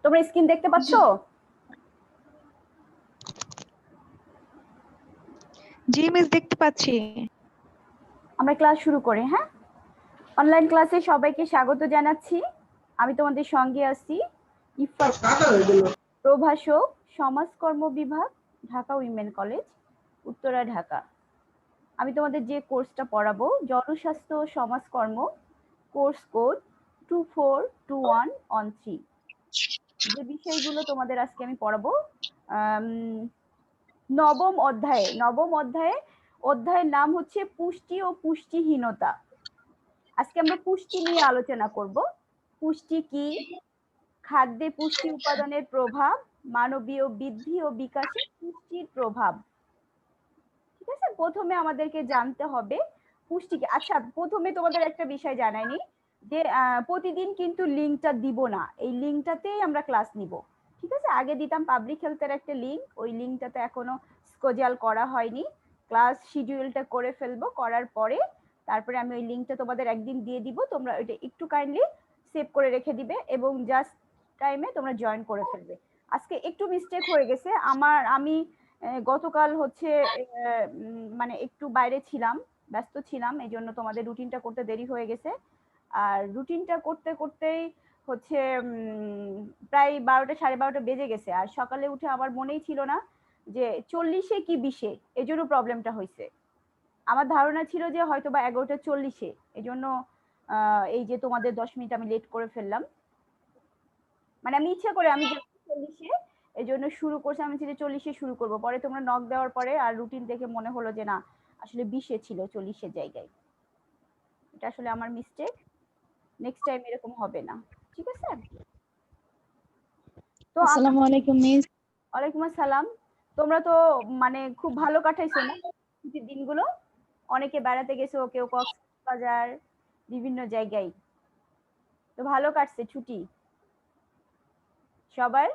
তোমরা স্ক্রিন দেখতে পাচ্ছো? জি মিস, দেখতে পাচ্ছি। আমরা ক্লাস শুরু করি। হ্যাঁ, অনলাইন ক্লাসে সবাইকে স্বাগত জানাচ্ছি। আমি তোমাদের সঙ্গে আছি ইফাত, প্রভাষক, সমাজকর্ম বিভাগ, ঢাকা উইমেন কলেজ, উত্তরা, ঢাকা। আমি তোমাদের যে কোর্সটা পড়াবো, জনস্বাস্থ্য সমাজকর্ম, কোর্স কোড 242113। যে বিষয়গুলো তোমাদের আজকে আমি পড়াবো, নবম অধ্যায়ের নাম হচ্ছে পুষ্টি ও পুষ্টিহীনতা। আজকে আমরা পুষ্টি নিয়ে আলোচনা করব। পুষ্টি কি, খাদ্যে পুষ্টি উপাদানের প্রভাব, মানবীয় বৃদ্ধি ও বিকাশে পুষ্টির প্রভাব। ঠিক আছে, প্রথমে আমাদেরকে জানতে হবে পুষ্টিকে। আচ্ছা, প্রথমে তোমাদের একটা বিষয় জানাইনি যে প্রতিদিন কিন্তু লিঙ্কটা দিব না, এই লিঙ্কটাতেই আমরা ক্লাস নিব। ঠিক আছে, আগে দিতাম পাবলিক হেলথের একটা লিঙ্ক, ওই লিঙ্কটাতে এখনো স্কেজুয়াল করা হয়নি। ক্লাস শিডিউলটা করে ফেলবো, করার পরে তারপরে আমি ওই লিঙ্কটা তোমাদের একদিন দিয়ে দিব। তোমরা ওইটা একটু কাইন্ডলি সেভ করে রেখে দিবে এবং জাস্ট টাইমে তোমরা জয়েন করে ফেলবে। আজকে একটু মিস্টেক হয়ে গেছে আমি গতকাল হচ্ছে মানে একটু বাইরে ছিলাম, ব্যস্ত ছিলাম, এই জন্য তোমাদের রুটিনটা করতে দেরি হয়ে গেছে। আর রুটিনটা করতে করতেই হচ্ছে প্রায় 12টা 12:30 বেজে গেছে। আর সকালে উঠে আমার মনেই ছিল না যে 40-এ কি 20-এ, এই জন্য প্রবলেমটা হয়েছে। আমার ধারণা ছিল যে হয়তো বা 11:40-এ, এই জন্য এই যে তোমাদের 10 মিনিট আমি লেট করে ফেললাম। মানে আমি ইচ্ছা করে, আমি 40-এ এই জন্য শুরু করছি, আমি ছিল 40-এ শুরু করব। পরে তোমরা নক দেওয়ার পরে আর রুটিন দেখে মনে হলো যে না, আসলে 20-এ ছিল, 40-এর জায়গায়। এটা আসলে আমার মিস্টেক, নেক্সট টাইম এরকম হবে না। ঠিক আছে? তো আসসালামু আলাইকুম মিস। ওয়ালাইকুম আসসালাম। তোমরা তো মানে খুব ভালো কাটাইছো না ছুটির দিনগুলো? অনেকে বেড়াতে গেছো, কেউ কক্সবাজার, বিভিন্ন জায়গায়। তো ভালো কাটছে ছুটি সবার?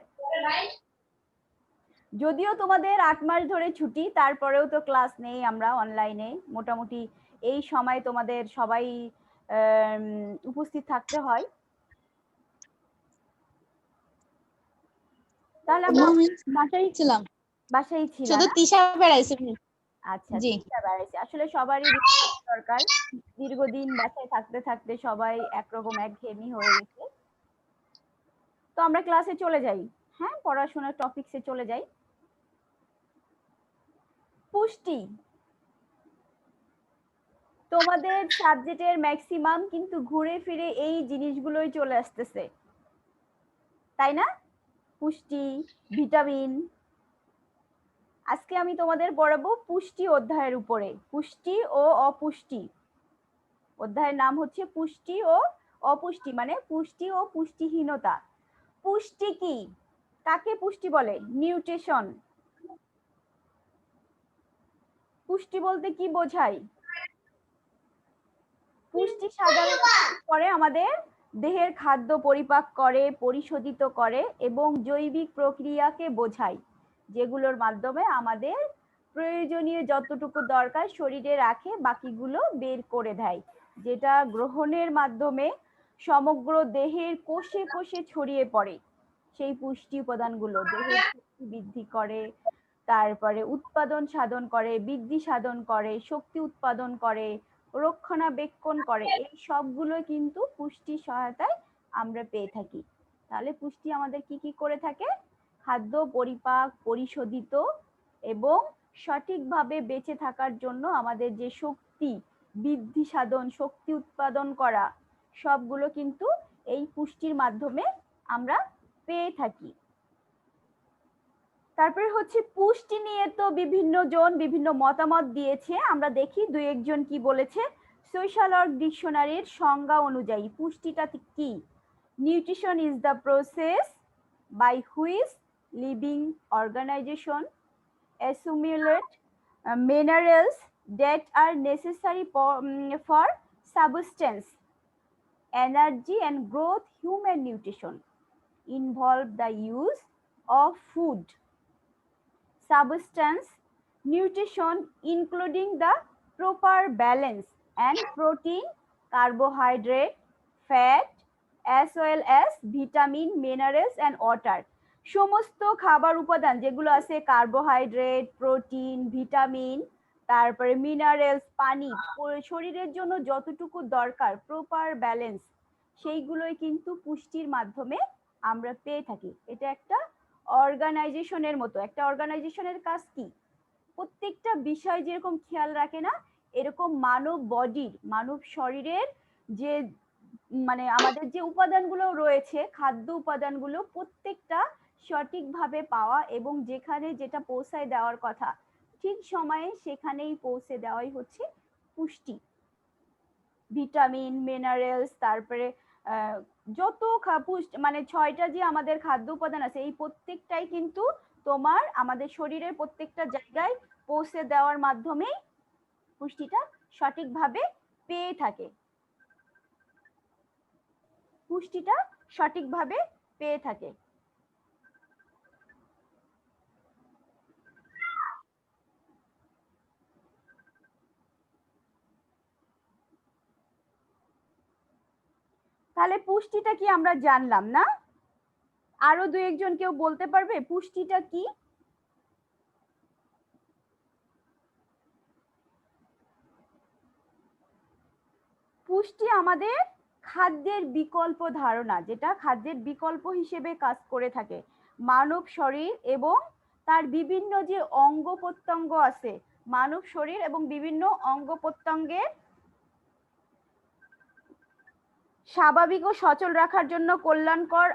যদিও তোমাদের 8 মাস ধরে ছুটি, তারপরেও তো ক্লাস নেই আমরা অনলাইনে। মোটামুটি এই সময় তোমাদের সবাই উপস্থিত থাকতে হয়। তাহলে আমরা বাসায় ছিলাম, বাসায় ছিল শুধু না? তিশা বেড়াইছে। আচ্ছা, জি, চিন্তা বেড়াইছে। আসলে সবারই রিফ্রেশ দরকার। দীর্ঘদিন বাসায় থাকতে থাকতে সবাই একরকম একঘেয়েমি হয়ে গেছে। তো আমরা ক্লাসে চলে যাই। হ্যাঁ, পড়াশোনার টপিকসে চলে যাই। পুষ্টি, তোমাদের সাবজেক্টের ম্যাক্সিমাম কিন্তু ঘুরে ফিরে এই জিনিসগুলোই চলে আসতেছে, তাই না? পুষ্টি, ভিটামিন। আজকে আমি তোমাদের পড়াবো পুষ্টি অধ্যায়ের উপরে। পুষ্টি ও অপুষ্টি। অধ্যায়ের নাম হচ্ছে পুষ্টি ও অপুষ্টি, মানে পুষ্টি ও পুষ্টিহীনতা। পুষ্টি কি, কাকে পুষ্টি বলে? নিউট্রিশন। পুষ্টি বলতে কি বোঝায়? পুষ্টি সাধারণত করে আমাদের দেহের খাদ্য পরিপাক করে, পরিশোধিত করে এবং জৈবিক প্রক্রিয়াকে বোঝায়, যেগুলোর মাধ্যমে আমাদের প্রয়োজনীয় যতটুকু দরকার শরীরে রাখে, বাকিগুলো বের করে দেয়, যেটা গ্রহণের মাধ্যমে সমগ্র দেহের কোষে কোষে ছড়িয়ে পড়ে। সেই পুষ্টি উপাদানগুলো দেহের শক্তি বৃদ্ধি করে, তারপরে উৎপাদন সাধন করে, বৃদ্ধি সাধন করে, শক্তি উৎপাদন করে, রক্ষণাবেক্ষণ করে। এই সবগুলো কিন্তু পুষ্টি সহায়তায় আমরা পেয়ে থাকি। তাহলে পুষ্টি আমাদের কি কি করে থাকে? খাদ্য পরিপাক, পরিশোধিত এবং সঠিকভাবে বেঁচে থাকার জন্য আমাদের যে শক্তি বৃদ্ধি সাধন, শক্তি উৎপাদন করা, সবগুলো কিন্তু এই পুষ্টির মাধ্যমে আমরা পেয়ে থাকি। তারপরে হচ্ছে পুষ্টি নিয়ে তো বিভিন্ন জন বিভিন্ন মতামত দিয়েছে। আমরা দেখি দুই একজন কি বলেছে। সোশ্যালর্গ ডিকশনারির সংজ্ঞা অনুযায়ী পুষ্টিটা কি? Nutrition is the process by which living organization accumulate minerals that are necessary for subsistence, energy and growth. Human nutrition involve the use of food substance nutrition, including the proper balance and protein, carbohydrate, fat as well as vitamin, minerals and water. সমস্ত খাবার উপাদান যেগুলো আছে carbohydrate, protein, vitamin, তারপরে minerals, পানি, শরীরের জন্য যতটুকু দরকার প্রপার ব্যালেন্স, সেইগুলোই কিন্তু পুষ্টির মাধ্যমে আমরা পেয়ে থাকি। এটা একটা অর্গানাইজেশনের মতো। একটা অর্গানাইজেশনের কাজ কি? প্রত্যেকটা বিষয় যেরকম খেয়াল রাখে না, এরকম মানব বডির, মানব শরীরের যে মানে আমাদের যে উপাদানগুলো রয়েছে, খাদ্য উপাদানগুলো প্রত্যেকটা সঠিকভাবে পাওয়া এবং যেখানে যেটা পৌঁছায় দেওয়ার কথা ঠিক সময়ে সেখানেই পৌঁছে দেওয়াই হচ্ছে পুষ্টি। ভিটামিন, মিনারেলস, তারপরে যত মানে 6টা যে আমাদের খাদ্য উপাদান আছে এই প্রত্যেকটাই কিন্তু তোমার আমাদের শরীরের প্রত্যেকটা জায়গায় পৌঁছে দেওয়ার মাধ্যমে পুষ্টিটা সঠিকভাবে পেয়ে থাকে। পুষ্টিটা সঠিকভাবে পেয়ে থাকে। তাহলে পুষ্টিটা কি আমরা জানলাম না? আরো দু একজন কেউ বলতে পারবে পুষ্টিটা কি? পুষ্টি আমাদের খাদ্যের বিকল্প ধারণা, যেটা খাদ্যের বিকল্প হিসেবে কাজ করে থাকে। মানব শরীর এবং তার বিভিন্ন যে অঙ্গ প্রত্যঙ্গ আছে, মানব শরীর এবং বিভিন্ন অঙ্গ প্রত্যঙ্গের স্বাভাবিক ও সচল রাখার জন্য কল্যাণকর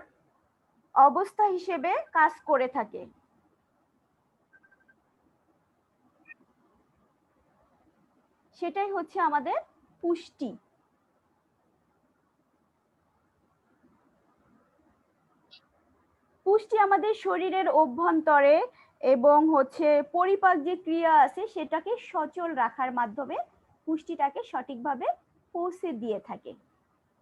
অবস্থা হিসেবে কাজ করে থাকে। সেটাই হচ্ছে আমাদের পুষ্টি। পুষ্টি আমাদের শরীরের অভ্যন্তরে এবং হচ্ছে পরিপাক যে ক্রিয়া আছে সেটাকে সচল রাখার মাধ্যমে পুষ্টিটাকে সঠিকভাবে পৌঁছে দিয়ে থাকে।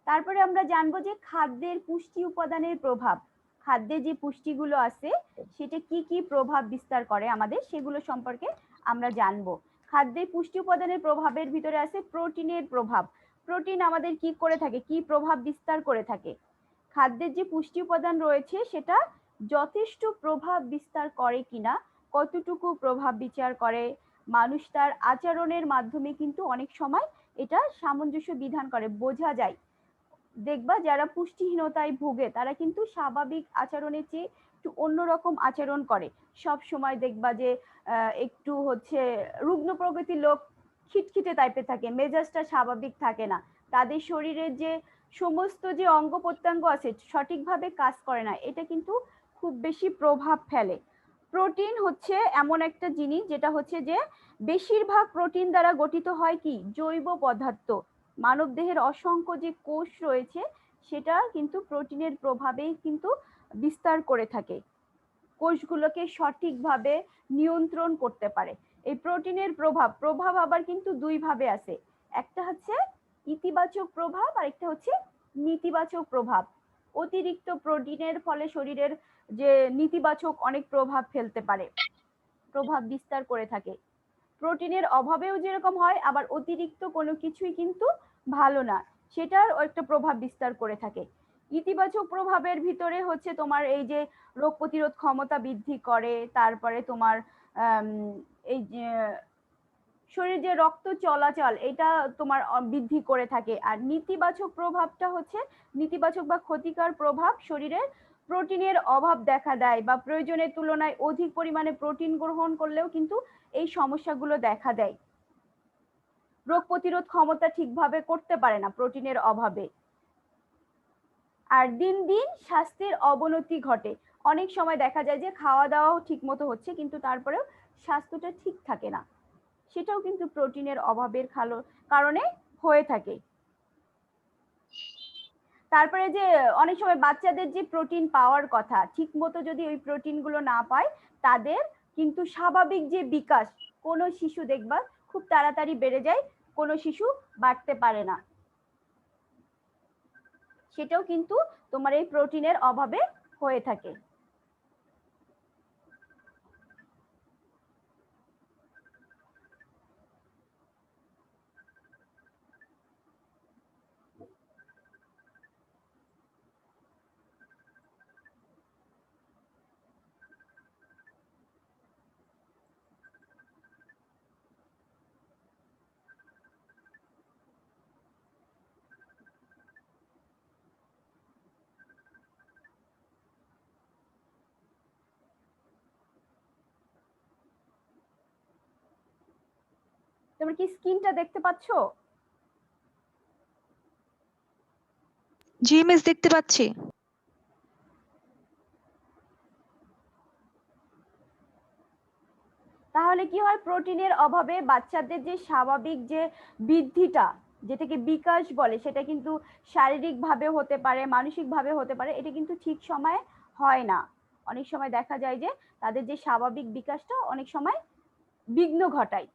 তারপরে আমরা জানবো যে খাদ্যের পুষ্টি উপাদানের প্রভাব। খাদ্যে যে পুষ্টিগুলো আছে সেটা কি কি প্রভাব বিস্তার করে আমাদের, সেগুলো সম্পর্কে আমরা জানবো। খাদ্যের পুষ্টি উপাদানের প্রভাবের ভিতরে আছে প্রোটিনের প্রভাব। প্রোটিন আমাদের কি করে থাকে, কি প্রভাব বিস্তার করে থাকে? খাদ্যের যে পুষ্টি উপাদান রয়েছে সেটা যথেষ্ট প্রভাব বিস্তার করে কিনা, কতটুকু প্রভাব বিচার করে, মানুষ তার আচরণের মাধ্যমে কিন্তু অনেক সময় এটা সামঞ্জস্য বিধান করে, বোঝা যায়। দেখবা যারা পুষ্টিহীনতায় ভুগে তারা কিন্তু স্বাভাবিক আচরণের চেয়ে একটু অন্যরকম আচরণ করে। সব সময় দেখবা যে একটু হচ্ছে রুগ্ন প্রকৃতির লোক খিটখিটে টাইপের থাকে, মেজাজটা স্বাভাবিক থাকে না, তাদের শরীরের যে সমস্ত যে অঙ্গ প্রত্যঙ্গ আছে সঠিকভাবে কাজ করে না, এটা কিন্তু খুব বেশি প্রভাব ফেলে। প্রোটিন হচ্ছে এমন একটা জিনিস যেটা হচ্ছে যে বেশিরভাগ প্রোটিন দ্বারা গঠিত হয় কি জৈব পদার্থ। মানব দেহের অসংখ্য যে কোষ রয়েছে সেটা কিন্তু প্রোটিনের প্রভাবেই কিন্তু বিস্তার করে থাকে, কোষগুলোকে সঠিকভাবে নিয়ন্ত্রণ করতে পারে। এই প্রোটিনের প্রভাব আবার কিন্তু দুই ভাবে আছে, একটা হচ্ছে ইতিবাচক প্রভাব আর একটা হচ্ছে নেতিবাচক প্রভাব। অতিরিক্ত প্রোটিনের ফলে শরীরের যে নেতিবাচক অনেক প্রভাব ফেলতে পারে, প্রভাব বিস্তার করে থাকে। প্রোটিনের অভাবেও যেরকম হয়, আবার অতিরিক্ত কোনো কিছুই কিন্তু ভালো না, সেটার একটা প্রভাব বিস্তার করে থাকে। ইতিবাচক প্রভাবের ভিতরে হচ্ছে তোমার এই যে রোগ প্রতিরোধ ক্ষমতা বৃদ্ধি করে, তারপরে তোমার এই যে শরীরে যে রক্ত চলাচল এটা তোমার বৃদ্ধি করে থাকে। আর নেতিবাচক প্রভাবটা হচ্ছে নেতিবাচক বা ক্ষতিকর প্রভাব, শরীরের প্রোটিনের অভাব দেখা দেয় বা প্রয়োজনের তুলনায় অধিক পরিমাণে প্রোটিন গ্রহণ করলেও কিন্তু এই সমস্যাগুলো দেখা দেয়। রোগ প্রতিরোধ ক্ষমতা ঠিকভাবে করতে পারে না প্রোটিনের অভাবে। আর দিন দিন স্বাস্থ্যের অবনতি ঘটে। অনেক সময় দেখা যায় যে খাওয়া দাওয়াও ঠিক মতো হচ্ছে কিন্তু তারপরেও স্বাস্থ্যটা ঠিক থাকে না, সেটাও কিন্তু প্রোটিনের অভাবের কারণে হয়ে থাকে। তারপরে যে অনেক সময় বাচ্চাদের যে প্রোটিন পাওয়ার কথা ঠিক মতো যদি ওই প্রোটিন গুলো না পায়, তাদের কিন্তু স্বাভাবিক যে বিকাশ, কোনো শিশু দেখবা খুব তাড়াতাড়ি বেড়ে যায়, কোনো শিশু বাড়তে পারে না, সেটাও কিন্তু তোমার এই প্রোটিনের অভাবে হয়ে থাকে। তোমরা কি স্ক্রিনটা দেখতে পাচ্ছো? জি মিস দেখতে পাচ্ছি। তাহলে কি হয়, প্রোটিনের অভাবে বাচ্চাদের যে স্বাভাবিক যে বৃদ্ধিটা, যেটাকে বিকাশ বলে, সেটা কিন্তু শারীরিকভাবে হতে পারে, মানসিকভাবে হতে পারে, এটা কিন্তু ঠিক সময়ে হয় না। অনেক সময় দেখা যায় যে তাদের যে স্বাভাবিক বিকাশটা অনেক সময় বিঘ্ন ঘটায়।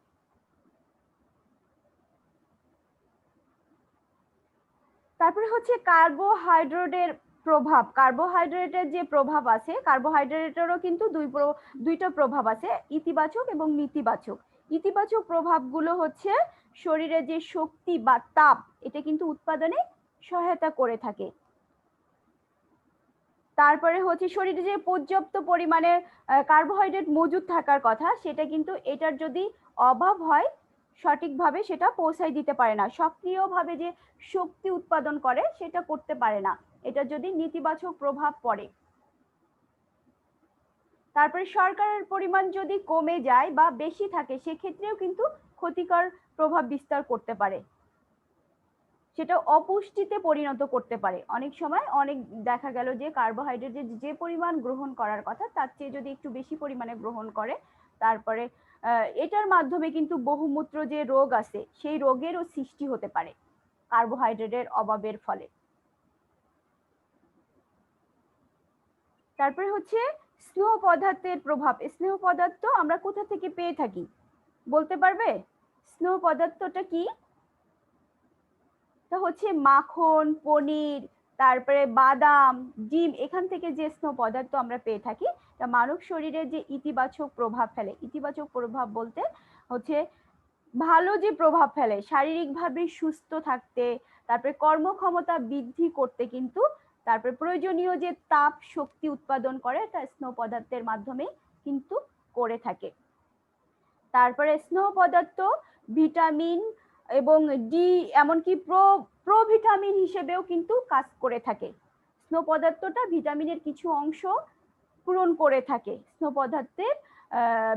তারপরে হচ্ছে কার্বোহাইড্রেটের প্রভাব। কার্বোহাইড্রেটের যে প্রভাব আছে, কার্বোহাইড্রেটেরও কিন্তু দুইটা প্রভাব আছে, ইতিবাচক এবং নেতিবাচক। ইতিবাচক প্রভাবগুলো হচ্ছে শরীরে যে শক্তি বা তাপ, এটা কিন্তু উৎপাদনে সহায়তা করে থাকে। তারপরে হচ্ছে শরীরে যে পর্যাপ্ত পরিমাণে কার্বোহাইড্রেট মজুদ থাকার কথা, সেটা কিন্তু এটার যদি অভাব হয় সঠিকভাবে সেটা পৌঁছায় দিতে পারে না, সক্রিয়ভাবে যে শক্তি উৎপাদন করে সেটা করতে পারে না, এটা যদি নেতিবাচক প্রভাব পড়ে। তারপরে শর্করার পরিমাণ যদি কমে যায় বা বেশি থাকে, সেক্ষেত্রেও কিন্তু ক্ষতিকর প্রভাব বিস্তার করতে পারে, সেটা অপুষ্টিতে পরিণত করতে পারে। অনেক সময় অনেক দেখা গেল যে কার্বোহাইড্রেট যে পরিমাণ গ্রহণ করার কথা তার চেয়ে যদি একটু বেশি পরিমাণে গ্রহণ করে, তারপরে এটার মাধ্যমে কিন্তু বহুমূত্র যে রোগ আছে সেই রোগেরও সৃষ্টি হতে পারে কার্বোহাইড্রেটের অভাবের ফলে। তারপরে হচ্ছে স্নেহ পদার্থের প্রভাব। স্নেহ পদার্থ আমরা কোথা থেকে পেয়ে থাকি বলতে পারবে? স্নেহ পদার্থটা কি? তা হচ্ছে মাখন, পনির, তারপরে বাদাম, ডিম, এখান থেকে যে স্নেহ পদার্থ আমরা পেয়ে থাকি, তা মানব শরীরে যে ইতিবাচক প্রভাব ফেলে। ইতিবাচক প্রভাব বলতে হচ্ছে ভালো যে প্রভাব ফেলে, শারীরিকভাবে সুস্থ থাকতে, তারপরে কর্মক্ষমতা বৃদ্ধি করতে, কিন্তু তারপরে প্রয়োজনীয় যে তাপ শক্তি উৎপাদন করে তা স্নেহ পদার্থের মাধ্যমে কিন্তু করে থাকে। তারপরে স্নেহ পদার্থ ভিটামিন এবং ডি, এমনকি প্রোভিটামিন হিসেবেও কিন্তু কাজ করে থাকে। স্নেহ পদার্থটা ভিটামিনের কিছু অংশ পূরণ করে থাকে স্নেহ পদার্থের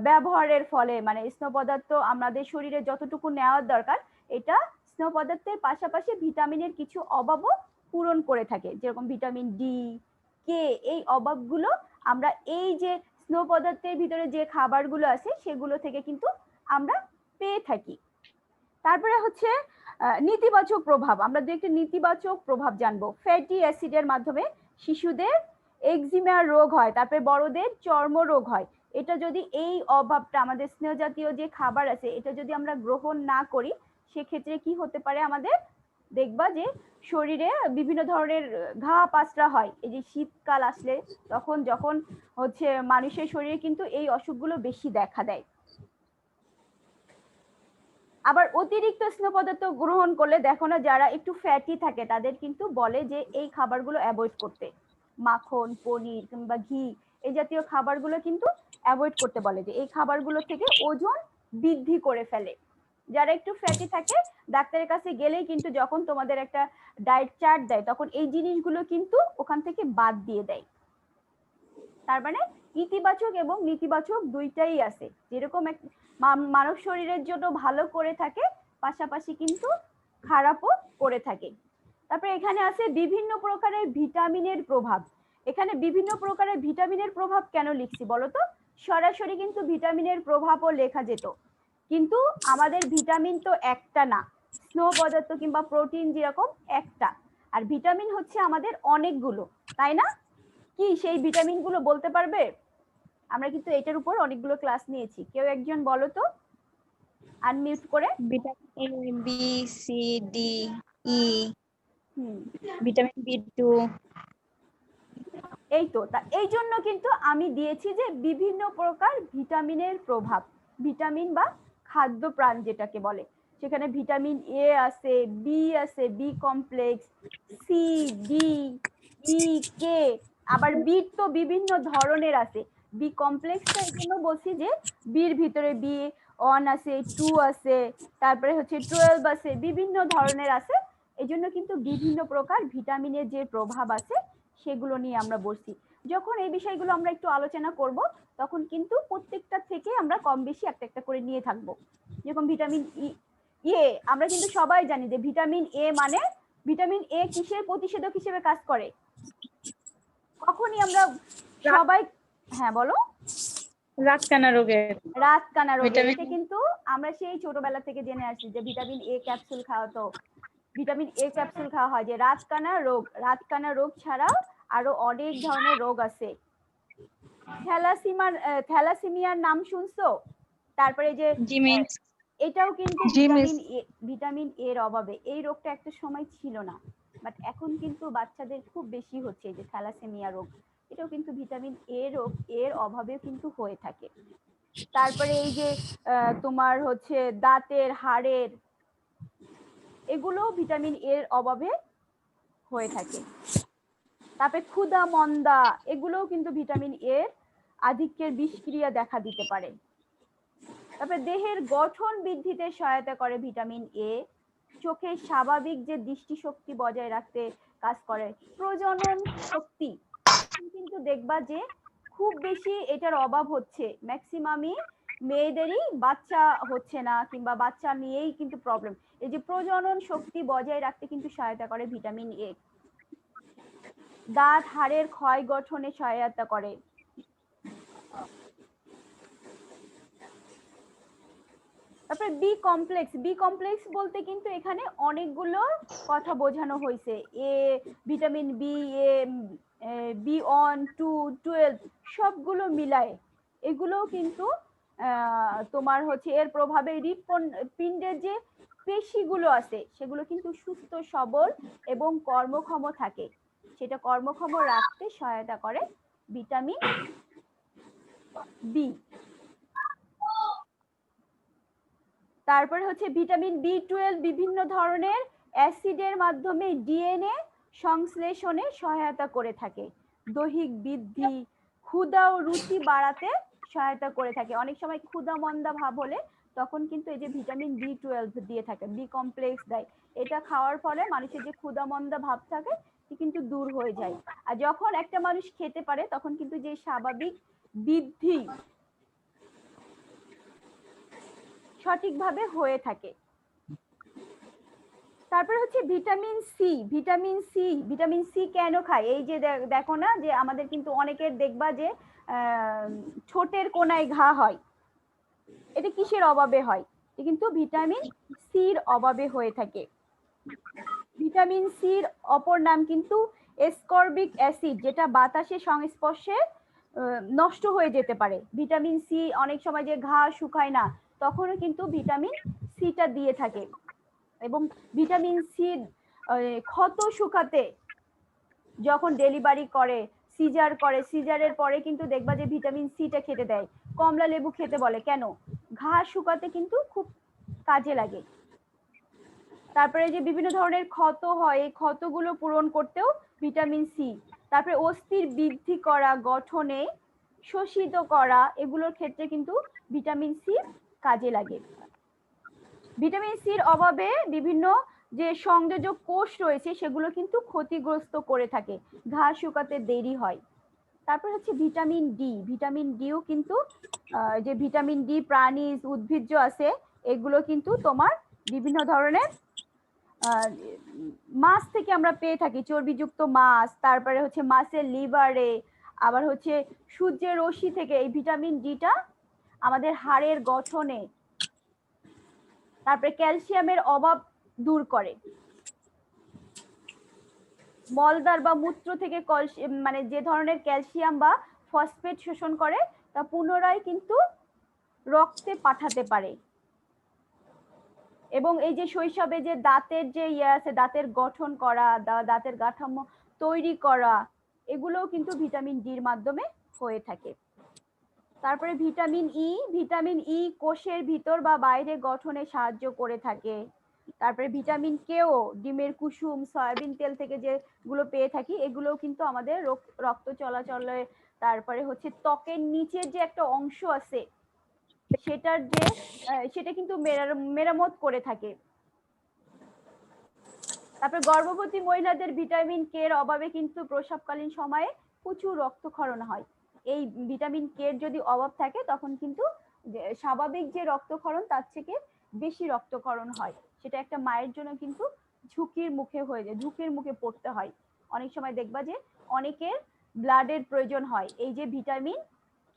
ব্যবহারের ফলে। মানে স্নেহ পদার্থ আমাদের শরীরে যতটুকু নেওয়ার দরকার, এটা স্নেহ পদার্থের পাশাপাশি ভিটামিনের কিছু অভাবও পূরণ করে থাকে, যেরকম ভিটামিন ডি, কে, এই অভাবগুলো আমরা এই যে স্নেহ পদার্থের ভিতরে যে খাবারগুলো আছে সেগুলো থেকে কিন্তু আমরা পেয়ে থাকি। তারপরে হচ্ছে নেতিবাচক প্রভাব। আমরা দু একটা নেতিবাচক প্রভাব জানবো। ফ্যাটি অ্যাসিডের মাধ্যমে শিশুদের এক্সিমা রোগ হয়, তারপরে বড়দের চর্মরোগ হয়। এটা যদি এই অভাবটা, আমাদের স্নেহ জাতীয় যে খাবার আছে এটা যদি আমরা গ্রহণ না করি, সেক্ষেত্রে কি হতে পারে, আমাদের দেখবা যে শরীরে বিভিন্ন ধরনের ঘা পাসরা হয়। এই যে শীতকাল আসলে তখন যখন হচ্ছে মানুষের শরীরে কিন্তু এই অসুখগুলো বেশি দেখা দেয়। আবার অতিরিক্ত স্নেহ পদার্থ গ্রহণ করলে দেখো না, যারা একটু ফ্যাটি থাকে তাদের কিন্তু বলে যে এই খাবারগুলো অ্যাভয়েড করতে, মাখন, পনির কিংবা ঘি, এই জাতীয় খাবারগুলো কিন্তু অ্যাভয়েড করতে বলে, যে এই খাবারগুলো থেকে ওজন বৃদ্ধি করে ফেলে। যারা একটু ফ্যাটি থাকে ডাক্তারের কাছে গেলেই কিন্তু যখন তোমাদের একটা ডায়েট চার্ট দেয় তখন এই জিনিসগুলো কিন্তু ওখান থেকে বাদ দিয়ে দেয়। তার মানে ইতিবাচক এবং নেতিবাচক দুইটাই আছে, যেরকম মানব শরীরের জন্য ভালো করে থাকে, পাশাপাশি কিন্তু খারাপও করে থাকে। তারপরে এখানে আছে বিভিন্ন প্রকারের ভিটামিনের প্রভাব। এখানে বিভিন্ন প্রকারের ভিটামিনের প্রভাব কেন লিখছি বলতো? সরাসরি কিন্তু ভিটামিনের প্রভাবও লেখা যেত, কিন্তু আমাদের ভিটামিন তো একটা না, স্নেহ পদার্থ কিংবা প্রোটিন যেরকম একটা, আর ভিটামিন হচ্ছে আমাদের অনেকগুলো, তাই না? কি সেই ভিটামিন গুলো বলতে পারবে? আমরা কিন্তু এটার উপর অনেকগুলো ক্লাস নিয়েছি, কেউ একজন বলো তো আনমিউট করে। Vitamin A, B, C, D, E, হুম, ভিটামিন বি2। এই তো, তা এই জন্য কিন্তু আমি দিয়েছি যে বিভিন্ন প্রকার ভিটামিনের প্রভাব, ভিটামিন বা খাদ্য প্রাণ যেটাকে বলে, সেখানে ভিটামিন এ আছে, বি আছে, বি কমপ্লেক্স, সি, ডি, ই, কে, আবার বি তো বিভিন্ন ধরনের আছে। বি কমপ্লেক্সটা এই জন্য বলছি যে বির ভিতরে বি1 আছে, 2 আছে, তারপরে হচ্ছে 12 আছে, বিভিন্ন ধরনের আছে। এই জন্য কিন্তু বিভিন্ন প্রকার ভিটামিনের যে প্রভাব আছে সেগুলো নিয়ে আমরা বলছি। যখন এই বিষয়গুলো আমরা একটু আলোচনা করব তখন কিন্তু প্রত্যেকটা থেকে আমরা কম বেশি একটা একটা করে নিয়ে থাকবো। যেরকম ভিটামিন এ, আমরা কিন্তু সবাই জানি যে ভিটামিন এ মানে ভিটামিন এ কিসের প্রতিষেধক হিসেবে কাজ করে? কখনই আমরা সবাই, হ্যাঁ বলো। রাতকানা রোগের রাতকানা রোগে, ভিটামিন এটা কিন্তু আমরা সেই ছোটবেলা থেকে জেনে আসছি যে ভিটামিন এ ক্যাপসুল খাওয়া, তো ভিটামিন এ ক্যাপসুল খাওয়া হয় যে রাতকানা রোগ ছাড়াও আরো অনেক ধরনের রোগ আছে। থ্যালাসেমিয়ার নাম শুনছো? তারপরে যে জি মিস। এটাও কিন্তু জি মিস। ভিটামিন এর অভাবে, এই রোগটা একটা সময় ছিল না, বাট এখন কিন্তু বাচ্চাদের খুব বেশি হচ্ছে যে থ্যালাসেমিয়া রোগ, এটাও কিন্তু ভিটামিন এ রোগ এর অভাবেও কিন্তু হয়ে থাকে। তারপরে এই যে তোমার হচ্ছে দাঁতের হাড়ের, এগুলো ভিটামিন এর অভাবে হয়ে থাকে। তারপরে ক্ষুধা মন্দা, এগুলোও কিন্তু ভিটামিন এর আধিক্যের বিষক্রিয়া দেখা দিতে পারে। তারপরে দেহের গঠন বৃদ্ধিতে সহায়তা করে ভিটামিন এ, চোখের স্বাভাবিক যে দৃষ্টিশক্তি বজায় রাখতে কাজ করে। প্রজনন শক্তি, কিন্তু দেখবা যে খুব বেশি এটার অভাব হচ্ছে, ম্যাক্সিমামই মেয়েদেরই বাচ্চা হচ্ছে না কিংবা বাচ্চা নিয়েই কিন্তু প্রবলেম। এই যে প্রজনন শক্তি বজায় রাখতে কিন্তু সহায়তা করে ভিটামিন এ। দাঁত হাড়ের ক্ষয় গঠনে সহায়তা করে। তারপরে বি কমপ্লেক্স বলতে কিন্তু এখানে অনেকগুলো কথা বোঝানো হয়েছে। এ ভিটামিন বি, এ B1, 2, 12 সবগুলো মিলায়, এগুলো কিন্তু তোমার হচ্ছে এর প্রভাবে হৃৎপিণ্ডের যে পেশিগুলো আছে সেগুলো কিন্তু সুস্থ সবল এবং কর্মক্ষম থাকে, সেটা কর্মক্ষম রাখতে সহায়তা করে ভিটামিন বি। তারপরে হচ্ছে ভিটামিন B12 বিভিন্ন ধরনের অ্যাসিডের মাধ্যমে ডিএনএ সংশ্লেষণে সহায়তা করে থাকে, দৈহিক বৃদ্ধি, ক্ষুধা ও রুচি বাড়াতে সহায়তা করে থাকে। অনেক সময় ক্ষুধা মন্দা ভাব হলে তখন কিন্তু এই যে ভিটামিন B12 দিয়ে থাকে, বি কমপ্লেক্স দেয়, এটা খাওয়ার ফলে মানুষের যে ক্ষুধা মন্দা ভাব থাকে কিন্তু দূর হয়ে যায়। আর যখন একটা মানুষ খেতে পারে তখন কিন্তু যে স্বাভাবিক বৃদ্ধি সঠিকভাবে হয়ে থাকে। তারপরে হচ্ছে ভিটামিন সি কেন খাই? এই যে দেখো না যে আমাদের কিন্তু অনেকের দেখবা যে ঠোঁটের কোনায় ঘা হয়, এটা কিসের অভাবে হয়? এটা কিন্তু ভিটামিন সির অভাবে হয়ে থাকে। ভিটামিন সির অপর নাম কিন্তু এসকর্বিক অ্যাসিড, যেটা বাতাসের সংস্পর্শে নষ্ট হয়ে যেতে পারে। ভিটামিন সি অনেক সময় যে ঘা শুকায় না তখনও কিন্তু ভিটামিন সিটা দিয়ে থাকে। এবং ভিটামিন সি ক্ষত শুকাতে, যখন ডেলিভারি করে, সিজারের পরে কিন্তু দেখবা যে ভিটামিন সিটা খেতে দেয়, কমলা লেবু খেতে বলে, কেন? ঘা শুকাতে কিন্তু খুব কাজে লাগে। তারপরে যে বিভিন্ন ধরনের ক্ষত হয়, এই ক্ষতগুলো পূরণ করতেও ভিটামিন সি। তারপরে অস্থির বৃদ্ধি করা, গঠনে শোষিত করা, এগুলোর ক্ষেত্রে কিন্তু ভিটামিন সি কাজে লাগে। ভিটামিন সির অভাবে বিভিন্ন যে সংযোজক কোষ রয়েছে সেগুলো কিন্তু ক্ষতিগ্রস্ত করে থাকে, ঘা শুকাতে দেরি হয়। তারপর হচ্ছে ভিটামিন ডিও কিন্তু যে ভিটামিন ডি প্রাণী উদ্ভিজ্জ আছে এগুলো কিন্তু তোমার বিভিন্ন ধরনের মাছ থেকে আমরা পেয়ে থাকি, চর্বিযুক্ত মাছ, তারপরে হচ্ছে মাছের লিভারে, আবার হচ্ছে সূর্যের রশ্মি থেকে এই ভিটামিন ডিটা আমাদের হাড়ের গঠনে, তারপরে ক্যালসিয়ামের অভাব দূর করে। মলদ্বার বা মূত্র থেকে মানে যে ধরনের ক্যালসিয়াম বা ফসফেট শোষণ করে তা পুনরায় কিন্তু রক্তে পাঠাতে পারে। এবং এই যে শৈশবে যে দাঁতের যে আছে, দাঁতের গঠন করা, দাঁতের কাঠামো তৈরি করা, এগুলোও কিন্তু ভিটামিন ডির মাধ্যমে হয়ে থাকে। তারপরে ভিটামিন ই কোষের ভিতর বা বাইরে গঠনে সাহায্য করে থাকে। তারপরে ভিটামিন কেও ডিমের কুসুম, সয়াবিন তেল থেকে যেগুলো পেয়ে থাকি, এগুলোও কিন্তু আমাদের রক্ত চলাচলে, তারপরে হচ্ছে ত্বকের নিচের যে একটা অংশ আছে সেটা কিন্তু মেরামত করে থাকে। তারপর গর্ভবতী মহিলাদের ভিটামিন কে এর অভাবে কিন্তু প্রসবকালীন সময়ে প্রচুর রক্তক্ষরণ হয়। এই ভিটামিন কে এর যদি অভাব থাকে তখন কিন্তু স্বাভাবিক যে রক্তক্ষরণ তার থেকে বেশি রক্তক্ষরণ হয়, সেটা একটা মায়ের জন্য কিন্তু ঝুঁকির মুখে হয়ে যায়, ঝুঁকির মুখে পড়তে হয়। অনেক সময় দেখবা যে অনেকের ব্লাডের প্রয়োজন হয় এই যে ভিটামিন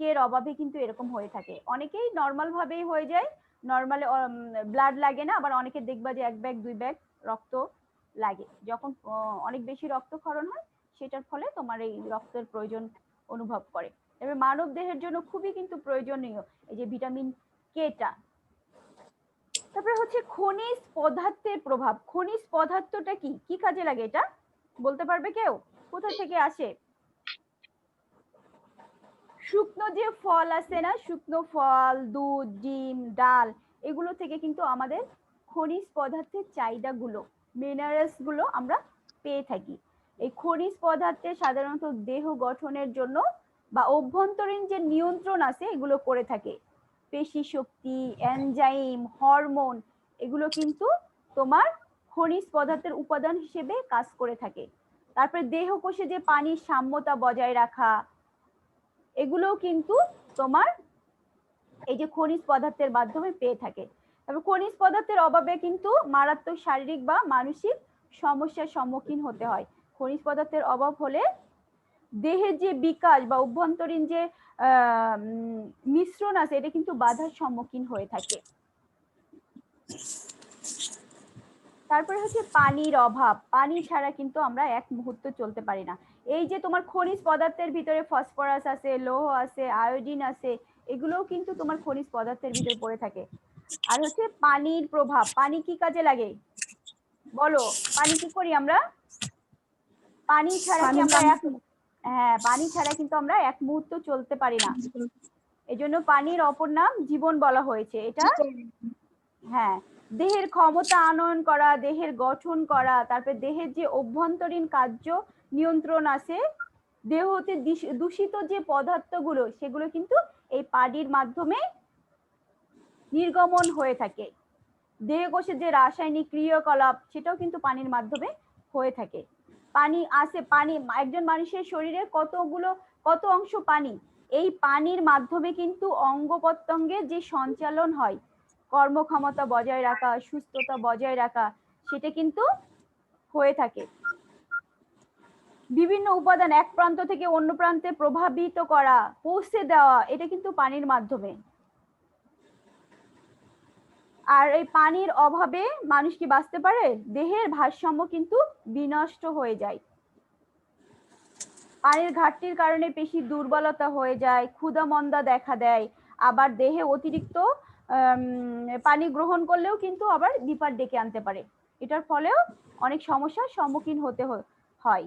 কে এর অভাবে, কিন্তু এরকম হয়ে থাকে। অনেকেই নর্মাল ভাবেই হয়ে যায়, নর্মালে ব্লাড লাগে না, আবার অনেকে দেখবা যে 1 ব্যাগ 2 ব্যাগ রক্ত লাগে। যখন অনেক বেশি রক্তক্ষরণ হয় সেটার ফলে তোমার এই রক্তের প্রয়োজন অনুভব করে। এবার মানব দেহের জন্য খুবই কিন্তু প্রয়োজনীয় এই যে ভিটামিন কেটা। তারপরে হচ্ছে খনিজ পদার্থের প্রভাব। খনিজ পদার্থটা কি কি কাজে লাগে এটা বলতে পারবে কেউ? কোথা থেকে আসে? শুকনো যে ফল আছে না, শুকনো ফল, দুধ, ডিম, ডাল, এগুলো থেকে কিন্তু আমাদের খনিজ পদার্থের চাহিদাগুলো, মিনারেলস গুলো আমরা পেয়ে থাকি। এই খনিজ পদার্থে সাধারণত দেহ গঠনের জন্য বা অভ্যন্তরীণ যে নিয়ন্ত্রণ আছে এগুলো করে থাকে। পেশি শক্তি, এনজাইম, হরমোন, এগুলো কিন্তু তোমার খনিজ পদার্থের উপাদান হিসেবে কাজ করে থাকে। তারপরে দেহ কোষে যে পানির সাম্যতা বজায় রাখা, এগুলোও কিন্তু তোমার এই যে খনিজ পদার্থের মাধ্যমে পেয়ে থাকে। তবে খনিজ পদার্থের অভাবে কিন্তু মারাত্মক শারীরিক বা মানসিক সমস্যার সম্মুখীন হতে হয়। খনিজ পদার্থের অভাব হলে দেহের যে বিকাশ বা অভ্যন্তরীণ যে মিশ্রণ আছে এটা কিন্তু বাধার সম্মুখীন হয়ে থাকে। তারপরে হচ্ছে পানির অভাব। পানি ছাড়া কিন্তু আমরা এক মুহূর্ত চলতে পারি না। এই যে তোমার খনিজ পদার্থের ভিতরে ফসফরাস আছে, লৌহ আছে, আয়োডিন আছে, এগুলোও কিন্তু তোমার খনিজ পদার্থের ভিতরে পড়ে থাকে। আর হচ্ছে পানির প্রভাব। পানি কি কাজে লাগে বলো? পানি কি করি আমরা? পানি ছাড়া কি আমরা পানি ছাড়া কিন্তু আমরা এক মুহূর্ত চলতে পারি না। এজন্য পানির অপর নাম জীবন বলা হয়েছে। এটা হ্যাঁ, দেহের ক্ষমতা আনয়ন করা, দেহের গঠন করা, তারপরে দেহের যে অভ্যন্তরীণ কার্য নিয়ন্ত্রণ আছে, দেহ হতে দূষিত যে পদার্থগুলো সেগুলো কিন্তু এই পানির মাধ্যমে নির্গমন হয়ে থাকে। দেহ কোষের যে রাসায়নিক ক্রিয়াকলাপ সেটাও কিন্তু পানির মাধ্যমে হয়ে থাকে। পানি আছে, পানি একজন মানুষের শরীরে কত অংশ পানি, এই পানির মাধ্যমে কিন্তু অঙ্গ প্রত্যঙ্গের যে সঞ্চালন হয়, কর্মক্ষমতা বজায় রাখা, সুস্থতা বজায় রাখা, সেটা কিন্তু হয়ে থাকে। বিভিন্ন উপাদান এক প্রান্ত থেকে অন্য প্রান্তে প্রভাবিত করা, পৌঁছে দেওয়া, এটা কিন্তু পানির মাধ্যমে। আর এই পানির অভাবে মানুষ কি বাঁচতে পারে? দেহের ভারসাম্য কিন্তু বিনষ্ট হয়ে যায়। পানির ঘাটতির কারণে পেশির দুর্বলতা হয়ে যায়, ক্ষুধা মন্দা দেখা দেয়, আবার দেহে অতিরিক্ত পানি গ্রহণ করলেও কিন্তু আবার বিপদ ডেকে আনতে পারে। এটার ফলেও অনেক সমস্যার সম্মুখীন হতে হয়।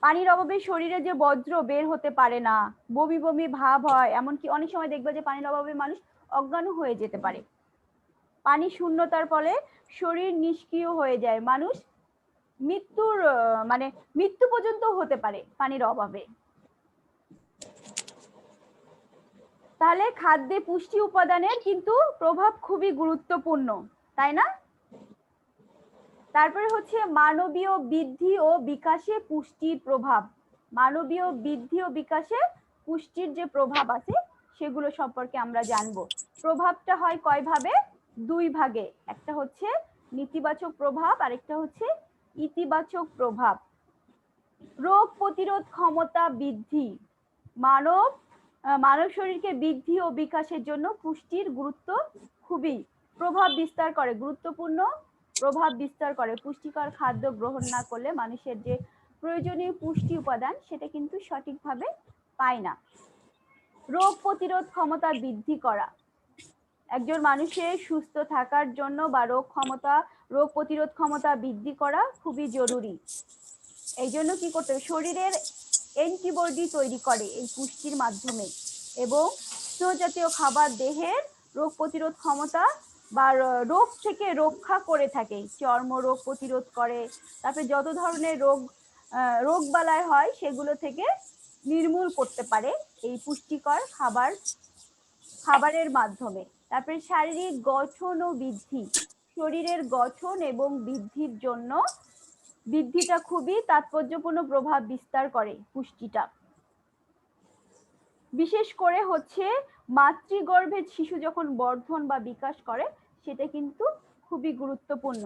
পানির অভাবে শরীরে যে বজ্র বের হতে পারে না, বমি বমি ভাব হয়, এমনকি অনেক সময় দেখবে যে পানির অভাবে মানুষ অজ্ঞান হয়ে যেতে পারে। পানি শূন্যতার ফলে শরীর নিষ্ক্রিয় হয়ে যায়, মানুষ মৃত্যু পর্যন্ত হতে পারে পানির অভাবে। তাহলে খাদ্যে পুষ্টি উপাদানের কিন্তু প্রভাব খুবই গুরুত্বপূর্ণ, তাই না? তারপরে হচ্ছে মানবীয় বৃদ্ধি ও বিকাশে পুষ্টির প্রভাব। মানবীয় বৃদ্ধি ও বিকাশে পুষ্টির যে প্রভাব আছে সেগুলো সম্পর্কে আমরা জানবো। প্রভাবটা হয় কয় ভাবে? 2 ভাগে। একটা হচ্ছে নেতিবাচক প্রভাব, আরেকটা হচ্ছে ইতিবাচক প্রভাব। রোগ প্রতিরোধ ক্ষমতা বৃদ্ধি। মানব শরীরকে বৃদ্ধি ও বিকাশের জন্য পুষ্টির গুরুত্ব খুবই প্রভাব বিস্তার করে, গুরুত্বপূর্ণ প্রভাব বিস্তার করে। পুষ্টিকর খাদ্য গ্রহণ না করলে মানুষের যে প্রয়োজনীয় পুষ্টি উপাদান সেটা কিন্তু সঠিকভাবে পায় না। রোগ প্রতিরোধ ক্ষমতা বৃদ্ধি করা। একজন মানুষের সুস্থ থাকার জন্য বা রোগ প্রতিরোধ ক্ষমতা বৃদ্ধি করা খুবই জরুরি। এই জন্য কি করতে হবে? শরীরের অ্যান্টিবডি তৈরি করে এই পুষ্টির মাধ্যমে, এবং স্নেহ জাতীয় খাবার দেহের রোগ প্রতিরোধ ক্ষমতা বা রোগ থেকে রক্ষা করে থাকে। চর্ম রোগ প্রতিরোধ করে, তারপরে যত ধরনের রোগ বালাই হয় সেগুলো থেকে নির্মূল করতে পারে এই পুষ্টিকর খাবারের মাধ্যমে। তারপরে শারীরিক গঠন ও বৃদ্ধি। শরীরের গঠন এবং বৃদ্ধির জন্য বৃদ্ধিটা খুবই তাৎপর্যপূর্ণ প্রভাব বিস্তার করে পুষ্টিটা। বিশেষ করে হচ্ছে মাতৃগর্ভের শিশু যখন বর্ধন বা বিকাশ করে সেটা কিন্তু খুবই গুরুত্বপূর্ণ।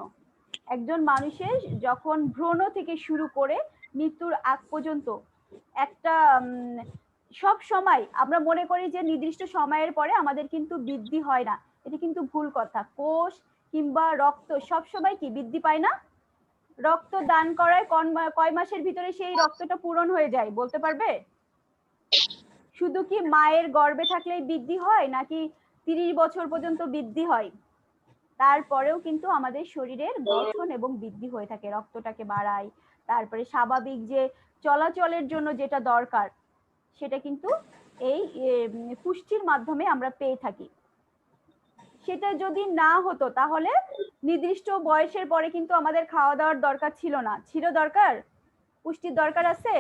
একজন মানুষের যখন ভ্রূণ থেকে শুরু করে মৃত্যুর আগ পর্যন্ত একটা সব সময় আমরা মনে করি যে নির্দিষ্ট সময়ের পরে আমাদের কিন্তু বৃদ্ধি হয় না, এটা কিন্তু ভুল কথা। কোষ কিংবা রক্ত সব সময় কি বৃদ্ধি পায় না? রক্ত দান করায় কয় মাসের ভিতরে সেই রক্তটা পূরণ হয়ে যায় বলতে পারবে? শুধু কি মায়ের গর্ভে থাকলেই বৃদ্ধি হয় নাকি 30 বছর পর্যন্ত বৃদ্ধি হয়? তারপরেও কিন্তু আমাদের শরীরের গঠন এবং বৃদ্ধি হয়ে থাকে, রক্তটাকে বাড়ায়, তারপরে স্বাভাবিক যে চলাচলের জন্য যেটা দরকার সেটা কিন্তু এই পুষ্টির মাধ্যমে আমরা পেয়ে থাকি। সেটা যদি না হতো তাহলে নির্দিষ্ট বয়সের পরে কিন্তু আমাদের খাওয়া দাওয়ার দরকার ছিল না। ছিল দরকার? পুষ্টির দরকার আছে?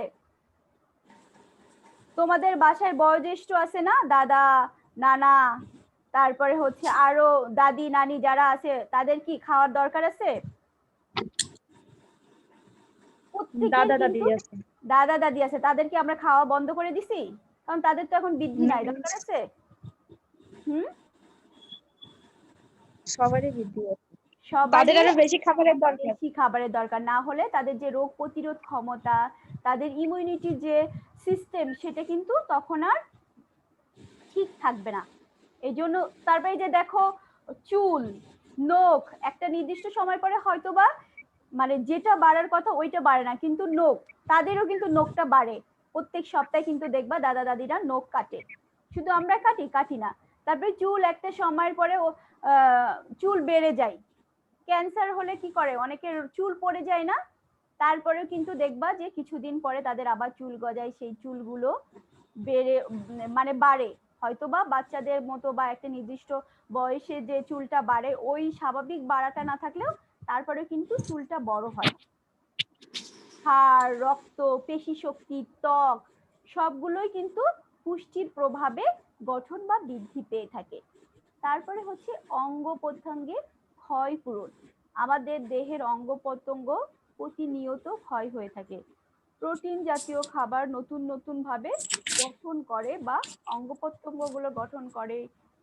তোমাদের বাসায় বয়োজ্যেষ্ঠ আছে না, দাদা নানা, তারপরে হচ্ছে আরো দাদি নানি যারা আছে তাদের কি খাওয়ার দরকার আছে? দাদা দাদি আছে। দাদা দাদি আছে, তাদেরকে আমরা খাওয়া বন্ধ করে দিছি? কারণ তাদের তো এখন বৃদ্ধি নাই, দরকার আছে? সবারই বৃদ্ধি আছে, সবারই তাদের আরো বেশি খাবারের দরকার। বেশি খাবারের দরকার, না হলে তাদের যে রোগ প্রতিরোধ ক্ষমতা, তাদের ইমিউনিটি যে সিস্টেম সেটা কিন্তু তখন আর ঠিক থাকবে না। এই জন্য তারপরে যে দেখো চুল নখ একটা নির্দিষ্ট সময় পরে হয়তোবা মানে যেটা বাড়ার কথা ওইটা বাড়ে না, কিন্তু নখ তাদেরও কিন্তু নখটা বাড়ে। প্রত্যেক সপ্তাহে কিন্তু দেখবা দাদা দাদিরা নখ কাটে, শুধু আমরা কাটি না। তারপরে চুল একটা সময়ের পরে চুল বেড়ে যায়। ক্যান্সার হলে কি করে, অনেকের চুল পড়ে যায় না? তারপরেও কিন্তু দেখবা যে কিছুদিন পরে তাদের আবার চুল গজায়, সেই চুলগুলো বেড়ে মানে বাড়ে, হয়তোবা বাচ্চাদের মতো বা একটা নির্দিষ্ট বয়সে যে চুলটা বাড়ে ওই স্বাভাবিক বাড়াটা না থাকলেও তারপরে কিন্তু চুলটা বড় হয়। হাড়, রক্ত, পেশি শক্তি, ত্বক সবগুলোই কিন্তু পুষ্টির প্রভাবে গঠন বা বৃদ্ধি পেয়ে থাকে। তারপরে হচ্ছে অঙ্গ প্রত্যঙ্গের ক্ষয় পূরণ। আমাদের দেহের অঙ্গ প্রত্যঙ্গ প্রতিনিয়ত ক্ষয় হয়ে থাকে। প্রোটিন জাতীয় খাবার নতুন নতুন ভাবে গঠন করে বা অঙ্গ প্রত্যঙ্গ গুলো গঠন করে,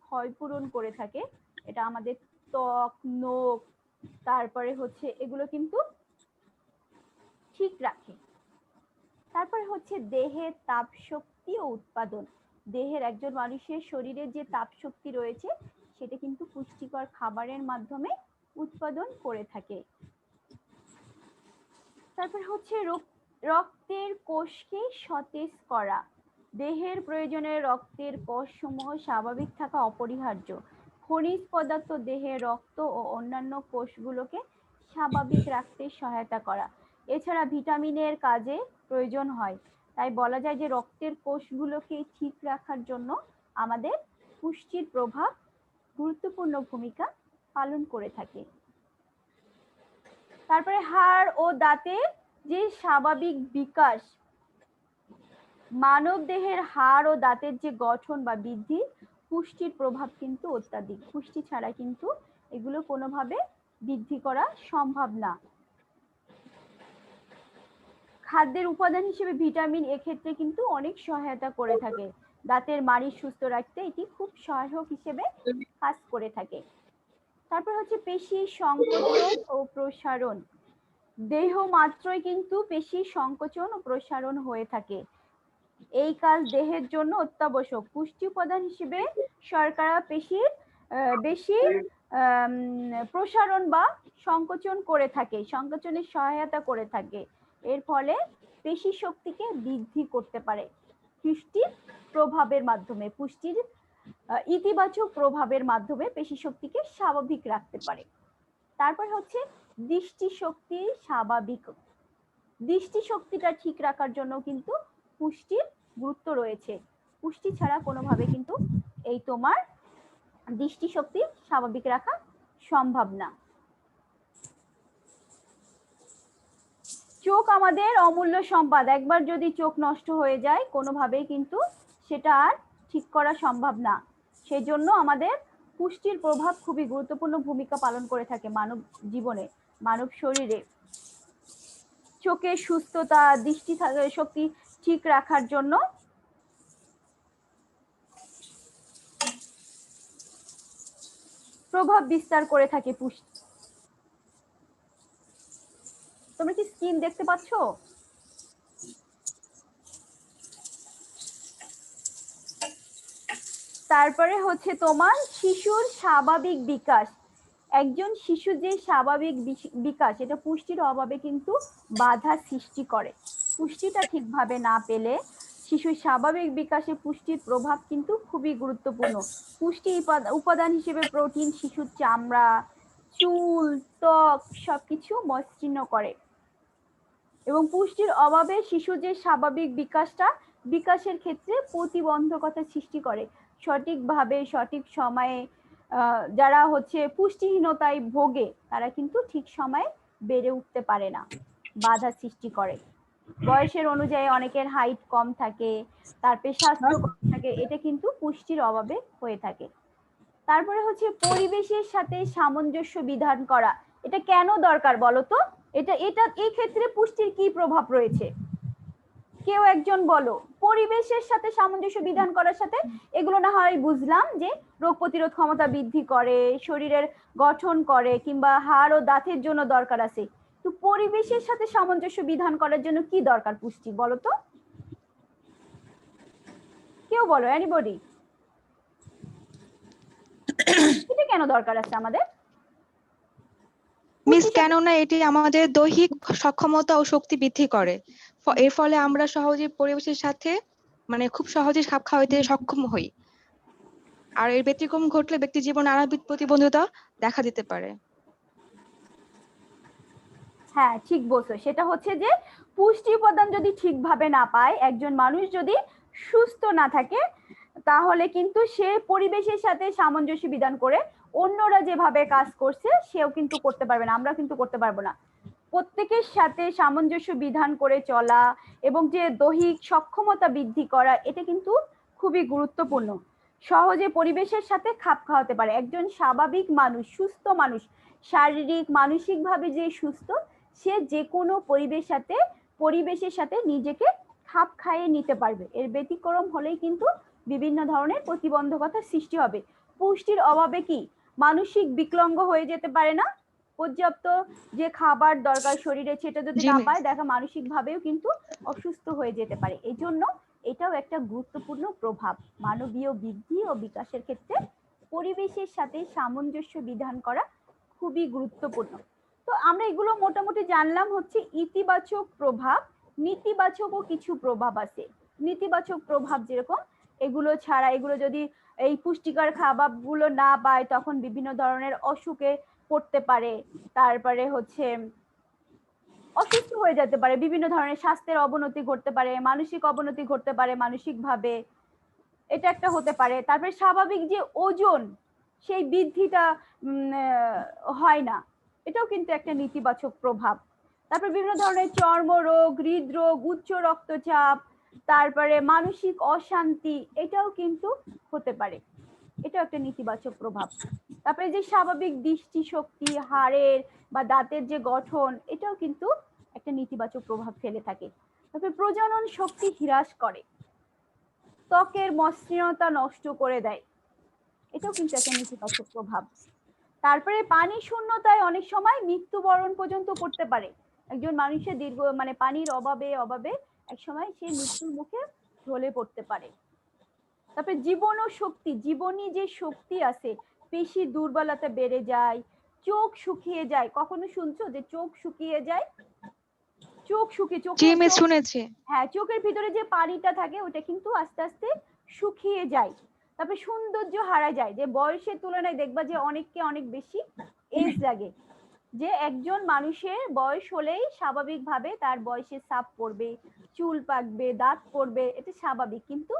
ক্ষয় পূরণ করে থাকে। এটা আমাদের ত্বক, নখ, তারপরে হচ্ছে এগুলো কিন্তু ঠিক রাখে। তারপরে হচ্ছে দেহের তাপ শক্তি ও উৎপাদন। দেহের একজন মানুষের শরীরে যে তাপ শক্তি রয়েছে সেটা কিন্তু পুষ্টিকর খাবারের মাধ্যমে উৎপাদন করে থাকে। তারপর হচ্ছে রক্তের কোষকে সতেজ করা। দেহের প্রয়োজনে রক্তের কোষসমূহ স্বাভাবিক থাকা অপরিহার্য। খনিজ পদার্থ দেহে রক্ত ও অন্যান্য কোষগুলোকে স্বাভাবিক রাখতে সহায়তা করা। এছাড়া ভিটামিনের কাজে প্রয়োজন হয়। তাই বলা যায় যে রক্তের কোষগুলোকে ঠিক রাখার জন্য আমাদের পুষ্টির প্রভাব গুরুত্বপূর্ণ ভূমিকা পালন করে থাকে। তারপরে হাড় ও দাঁতের যে স্বাভাবিক বিকাশ। মানব দেহের হাড় ও দাঁতের যে গঠন বা বৃদ্ধি পুষ্টির প্রভাব কিন্তু অত্যাধিক। পুষ্টি ছাড়া কিন্তু এগুলো কোনোভাবে বৃদ্ধি করা সম্ভব না। খাদ্যের উপাদান হিসেবে ভিটামিন এক্ষেত্রে কিন্তু অনেক সহায়তা করে থাকে। দাঁতের মাড়ি সুস্থ রাখতে এটি খুব সহায়ক হিসেবে কাজ করে থাকে। তারপর হচ্ছে পেশি সংকোচন ও প্রসারণ। দেহ মাত্রই কিন্তু পেশি সংকোচন ও প্রসারণ হয়ে থাকে। এই কাজ দেহের জন্য অত্যাবশ্যক। পুষ্টি উপাদান হিসেবে শর্করা পেশির বেশি প্রসারণ বা সংকোচন করে থাকে, সংকোচনের সহায়তা করে থাকে। এর ফলে পেশি শক্তিকে বৃদ্ধি করতে পারে পুষ্টির প্রভাবের মাধ্যমে। পুষ্টির ইতিবাচক প্রভাবের মাধ্যমে পেশি শক্তিকে স্বাভাবিক রাখতে পারে। তারপর হচ্ছে দৃষ্টিশক্তি স্বাভাবিক। দৃষ্টিশক্তিটা ঠিক রাখার জন্য কিন্তু পুষ্টির গুরুত্ব রয়েছে। পুষ্টি ছাড়া কোনোভাবে কিন্তু এই তোমার দৃষ্টিশক্তি স্বাভাবিক রাখা সম্ভব না। চোখ আমাদের অমূল্য সম্পদ, একবার যদি চোখ নষ্ট হয়ে যায় কোনোভাবেই কিন্তু সেটা আর ঠিক করা সম্ভব না। সেই জন্য আমাদের পুষ্টির প্রভাব খুবই গুরুত্বপূর্ণ ভূমিকা পালন করে থাকে মানব জীবনে, মানব শরীরে। চোখের সুস্থতা, দৃষ্টি শক্তি ঠিক রাখার জন্য প্রভাব বিস্তার করে থাকে পুষ্টি। তোমরা কি স্ক্রিন দেখতে পাচ্ছ? তারপরে হচ্ছে তোমার শিশুর স্বাভাবিক বিকাশ। একজন শিশু যে স্বাভাবিক বিকাশ, এটা পুষ্টির অভাবে কিন্তু বাধা সৃষ্টি করে। পুষ্টিটা ঠিকভাবে না পেলে শিশুর স্বাভাবিক বিকাশে পুষ্টির প্রভাব কিন্তু খুবই গুরুত্বপূর্ণ। পুষ্টি উপাদান হিসেবে প্রোটিন শিশুর চামড়া, চুল, ত্বক সবকিছু মসৃণ করে এবং পুষ্টির অভাবে শিশু যে স্বাভাবিক বিকাশের ক্ষেত্রে প্রতিবন্ধকতা সৃষ্টি করে। সঠিকভাবে সঠিক সময়ে যারা হচ্ছে পুষ্টিহীনতায় ভোগে তারা কিন্তু ঠিক সময়ে বেড়ে উঠতে পারে না, বাধা সৃষ্টি করে। বয়সের অনুযায়ী অনেকের হাইট কম থাকে, তারপরে স্বাস্থ্য কম থাকে, এটা কিন্তু পুষ্টির অভাবে হয়ে থাকে। তারপরে হচ্ছে পরিবেশের সাথে সামঞ্জস্য বিধান করা। এটা কেন দরকার বলো তো? এটা এই ক্ষেত্রে পুষ্টির কি প্রভাব রয়েছে? কেউ একজন বলো। পরিবেশের সাথে সামঞ্জস্য বিধান করার সাথে এগুলো না হয় বুঝলাম যে রোগ প্রতিরোধ ক্ষমতা বৃদ্ধি করে, শরীরের গঠন করে, কিংবা হাড় ও দাঁতের জন্য দরকার আছে। তো পরিবেশের সাথে সামঞ্জস্য বিধান করার জন্য কি দরকার পুষ্টি বলো তো? কেউ বলো, এনিবডি? এটা কেন দরকার আছে আমাদের? মিস, কেননা এটি আমাদের দৈহিক সক্ষমতা ও শক্তি বৃদ্ধি করে। এর ফলে আমরা সহজে পরিবেশের সাথে খুব সহজে খাপ খাওয়াইতে সক্ষম হই। আর এর ব্যতিক্রম ঘটলে ব্যক্তি জীবনে নানাবিধ প্রতিবন্ধকতা দেখা দিতে পারে। হ্যাঁ, ঠিক বলছো। সেটা হচ্ছে যে পুষ্টি উপাদান যদি ঠিকভাবে না পায়, একজন মানুষ যদি সুস্থ না থাকে, তাহলে কিন্তু সে পরিবেশের সাথে সামঞ্জস্য বিধান করে অন্যরা যেভাবে কাজ করছে সেও কিন্তু করতে পারবে না, আমরা কিন্তু করতে পারবো না। প্রত্যেকের সাথে সামঞ্জস্য বিধান করে চলা এবং যে দৈহিক সক্ষমতা বৃদ্ধি করা, এটা কিন্তু খুবই গুরুত্বপূর্ণ। সহজে পরিবেশের সাথে খাপ খাওয়াতে পারে। একজন স্বাভাবিক মানুষ, সুস্থ মানুষ, শারীরিক মানসিকভাবে যে সুস্থ, সে যে কোনো পরিবেশের সাথে নিজেকে খাপ খাইয়ে নিতে পারবে। এর ব্যতিক্রম হলেই কিন্তু বিভিন্ন ধরনের প্রতিবন্ধকতার সৃষ্টি হবে। পুষ্টির অভাবে কি মানসিক বিকলাঙ্গ হয়ে যেতে পারে না? পর্যাপ্ত যে খাবার দরকার শরীরে সেটা যদি না পায়, দেখা মানসিক ভাবেও কিন্তু অসুস্থ হয়ে যেতে পারে। এই জন্য এটাও একটা গুরুত্বপূর্ণ প্রভাব। মানবীয় বৃদ্ধি ও বিকাশের ক্ষেত্রে পরিবেশের সাথে সামঞ্জস্য বিধান করা খুবই গুরুত্বপূর্ণ। তো আমরা এগুলো মোটামুটি জানলাম হচ্ছে ইতিবাচক প্রভাব। নেতিবাচকও কিছু প্রভাব আছে। নেতিবাচক প্রভাব যেরকম, এগুলো ছাড়া, এগুলো যদি এই পুষ্টিকর খাবারগুলো না পায় তখন বিভিন্ন ধরনের অসুখে পড়তে পারে। তারপরে হচ্ছে অসুস্থ হয়ে যেতে পারে, বিভিন্ন ধরনের স্বাস্থ্যের অবনতি ঘটতে পারে, মানসিক অবনতি ঘটতে পারে মানসিকভাবে, এটা একটা হতে পারে। তারপরে স্বাভাবিক যে ওজন, সেই বৃদ্ধিটা হয় না, এটাও কিন্তু একটা নেতিবাচক প্রভাব। তারপর বিভিন্ন ধরনের চর্মরোগ, হৃদরোগ, উচ্চ রক্তচাপ, তারপরে মানসিক অশান্তি, এটাও কিন্তু হতে পারে। এটাও একটা নেতিবাচক প্রভাব। তারপরে যে স্বাভাবিক দৃষ্টি শক্তি, হাড়ের বা দাঁতের যে গঠন, এটাও কিন্তু একটা নেতিবাচক প্রভাব ফেলে থাকে। তারপরে প্রজনন শক্তি হ্রাস করে, ত্বকের মসৃণতা নষ্ট করে দেয়, এটাও কিন্তু একটা নেতিবাচক প্রভাব। তারপরে পানি শূন্যতায় অনেক সময় মৃত্যুবরণ পর্যন্ত করতে পারে। একজন মানুষের দীর্ঘ পানির অভাবে এক সময় সে মৃত্যুর মুখে ঢলে পড়তে পারে। তারপরে জীবন ও শক্তি, জীবনী যে শক্তি আছে, পেশি দুর্বলতা বেড়ে যায়, চোখ শুকিয়ে যায়। কখনো শুনছো যে চোখ শুকিয়ে যায়? চোখ শুনেছি। হ্যাঁ, চোখের ভিতরে যে পানিটা থাকে ওটা কিন্তু আস্তে আস্তে শুকিয়ে যায়। তারপরে সৌন্দর্য হারা যায়, যে বয়সের তুলনায় দেখবা যে অনেককে অনেক বেশি এজ লাগে। যে একজন মানুষের বয়স হলেই স্বাভাবিকভাবে তার বয়সের ছাপ পড়বে, চুল পাকবে, দাঁত পড়বে, এটা স্বাভাবিক। কিন্তু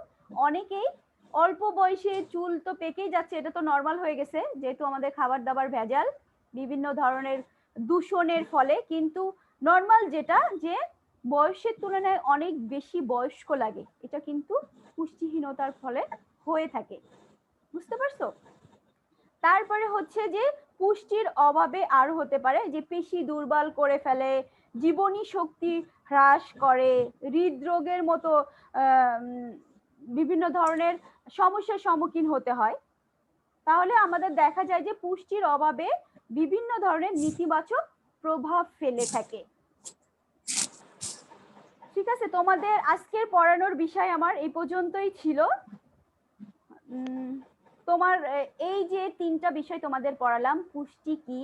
অনেকেই অল্প বয়সে চুল তো পেকেই যাচ্ছে, এটা তো নর্মাল হয়ে গেছে যেহেতু আমাদের খাবার দাবার ভেজাল, বিভিন্ন ধরনের দূষণের ফলে। কিন্তু নর্মাল যেটা, যে বয়সের তুলনায় অনেক বেশি বয়স্ক লাগে, এটা কিন্তু পুষ্টিহীনতার ফলে হয়ে থাকে। বুঝতে পারছো? তারপরে হচ্ছে যে পুষ্টির অভাবে আর হতে পারে যে পেশি দুর্বল করে ফেলে, জীবনী শক্তি হ্রাস করে, হৃদরোগের মতো বিভিন্ন ধরনের সমস্যার সম্মুখীন হতে হয়। তাহলে আমাদের দেখা যায় যে পুষ্টির অভাবে বিভিন্ন ধরনের নেতিবাচক প্রভাব ফেলে থাকে। ঠিক আছে, তোমাদের আজকের পড়ানোর বিষয় আমার এই পর্যন্তই ছিল। তোমার এই যে 3টা বিষয় তোমাদের পড়ালাম, পুষ্টি কি,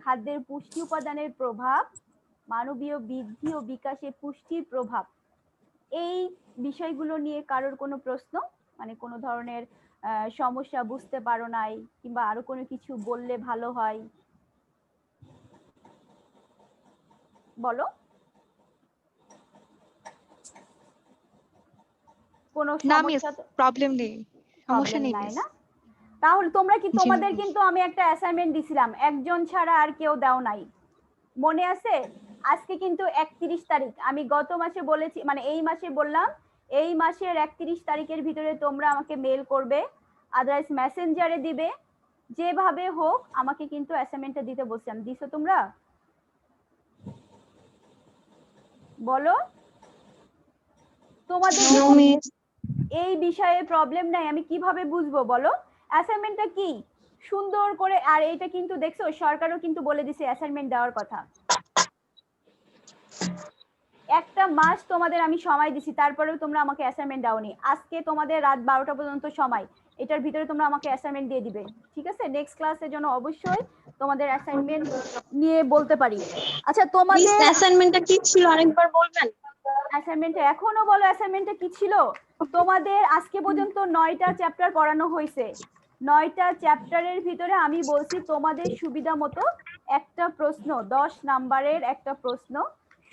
খাদ্যের পুষ্টি উপাদানের প্রভাব, মানবীয় বৃদ্ধি ও বিকাশে পুষ্টির প্রভাব, এই বিষয়গুলো নিয়ে কারোর কোনো প্রশ্ন, মানে কোনো ধরনের সমস্যা বুঝতে পারো নাই কিংবা আরো কোনো কিছু বললে ভালো হয়, বলো। কোনো না মিস, সমস্যা? প্রবলেম নেই, সমস্যা প্রবলেম নেই নাই মিস। না? তাহলে তোমরা কি, জি তোমাদের মিস। কিন্তু আমি একটা অ্যাসাইনমেন্ট দিছিলাম, একজন ছাড়া আর কেউ দাও নাই, মনে আছে? আজকে কিন্তু 31 তারিখ, আমি গত মাসে বলেছি, মানে এই মাসে বললাম এই মাসের 31 তারিখের ভিতরে তোমরা আমাকে মেল করবে, আদারওয়াইজ মেসেঞ্জারে দিবে, যেভাবে হোক আমাকে কিন্তু অ্যাসাইনমেন্টটা দিতে বলছিলাম। দিছো তোমরা? বলো। তোমাদের যদি এই বিষয়ে প্রবলেম নাই, আমি কিভাবে বুঝবো বলো? অ্যাসাইনমেন্টটা কি সুন্দর করে, আর এইটা কিন্তু দেখছো সরকারও কিন্তু বলে দিছে অ্যাসাইনমেন্ট দেওয়ার কথা। একটা মাস তোমাদের আমি সময় দিছি, তারপরেও তোমরা আমাকে অ্যাসাইনমেন্ট দাওনি। আজকে তোমাদের রাত 12টা পর্যন্ত সময়, এটার ভিতরে তোমরা আমাকে অ্যাসাইনমেন্ট দিয়ে দিবে, ঠিক আছে? নেক্সট ক্লাসের জন্য অবশ্যই তোমাদের অ্যাসাইনমেন্ট নিয়ে বলতে পারি। আচ্ছা, তোমাদের অ্যাসাইনমেন্টটা কি ছিল আরেকবার বলবেন? অ্যাসাইনমেন্টটা এখনো বলো, অ্যাসাইনমেন্টটা কি ছিল? তোমাদের আজকে পর্যন্ত 9টা চ্যাপ্টার পড়ানো হয়েছে। 9টা চ্যাপ্টারের ভিতরে আমি বলছি তোমাদের সুবিধা মতো একটা প্রশ্ন, 10 নাম্বারের একটা প্রশ্ন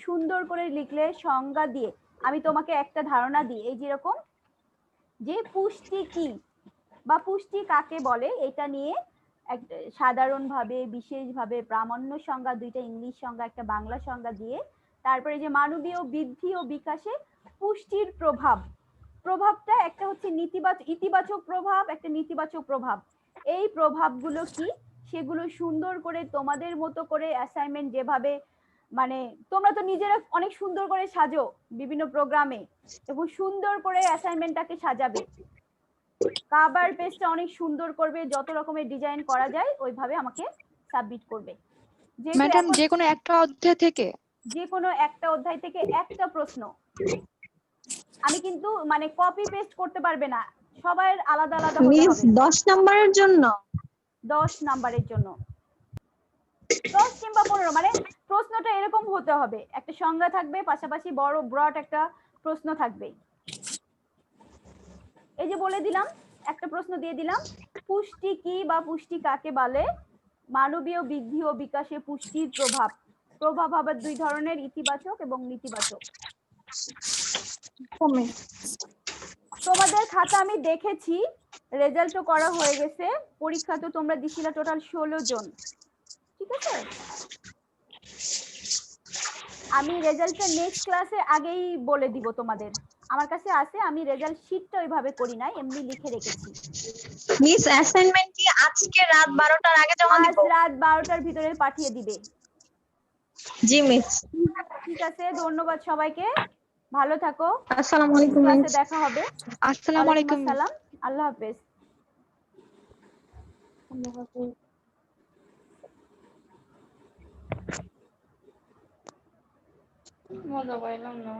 সুন্দর করে লিখলে সংজ্ঞা দিয়ে আমি তোমাকে একটা ধারণা দিই, এই যেরকম যে পুষ্টি কি বা পুষ্টি কাকে বলে এটা নিয়ে সাধারণভাবে, বিশেষভাবে, প্রামাণ্য সংজ্ঞা, 2টা ইংলিশ সংজ্ঞা, একটা বাংলা সংজ্ঞা দিয়ে, তারপরে যে মানবীয় বৃদ্ধি ও বিকাশে পুষ্টির প্রভাব, প্রভাবটা একটা হচ্ছে ইতিবাচক প্রভাব, একটা নেতিবাচক প্রভাব, এই প্রভাবগুলো কি সেগুলো সুন্দর করে তোমাদের মতো করে অ্যাসাইনমেন্ট, যেভাবে মানে তোমরা তো নিজেরা অনেক সুন্দর করে সাজো বিভিন্ন প্রোগ্রামে, এবং সুন্দর করে অ্যাসাইনমেন্টটাকে সাজাবে, কভার পেজটা অনেক সুন্দর করবে, যত রকমের ডিজাইন করা যায় ওইভাবে আমাকে সাবমিট করবে। ম্যাডাম যে কোনো একটা অধ্যায় থেকে, যে কোনো একটা অধ্যায় থেকে একটা প্রশ্ন, আমি কিন্তু মানে কপি পেস্ট করতে পারবে না, সবার আলাদা আলাদা হতে হবে। 10 নাম্বারের জন্য 10 নাম্বারের জন্য 10 কিংবা 15, মানে প্রশ্নটা এরকম হতে হবে, একটা সংজ্ঞা থাকবে, পাশাপাশি বড় ব্রড একটা প্রশ্ন থাকবে। এই যে বলে দিলাম, একটা প্রশ্ন দিয়ে দিলাম, পুষ্টি কি বা পুষ্টি কাকে বলে, মানবীয় বৃদ্ধি ও বিকাশে পুষ্টির প্রভাব, প্রভাব আবার 2 ধরনের, ইতিবাচক এবং নেতিবাচক। তোমাদের খাতা আমি দেখেছি, রেজাল্টও করা হয়ে গেছে, পরীক্ষা তো তোমরা দিছিলা টোটাল 16 জন, ঠিক আছে? আমি রেজাল্টটা নেক্সট ক্লাসে আগেই বলে দিব তোমাদের, আমার কাছে আছে, আমি রেজাল্ট শীটটা ওইভাবে করি নাই, এমনি লিখে রেখেছি। মিস অ্যাসাইনমেন্ট কি আজকে রাত 12টার আগে জমা আজ দিব? রাত 12টার ভিতরে পাঠিয়ে দিবে। জি মিস। ঠিক আছে, ধন্যবাদ সবাইকে, ভালো থাকো, আসসালামু আলাইকুম ক্লাসে মিস। দেখা হবে। আসসালামু আলাইকুম। আসসালাম, আল্লাহ হাফেজ। মজা পাইলাম না।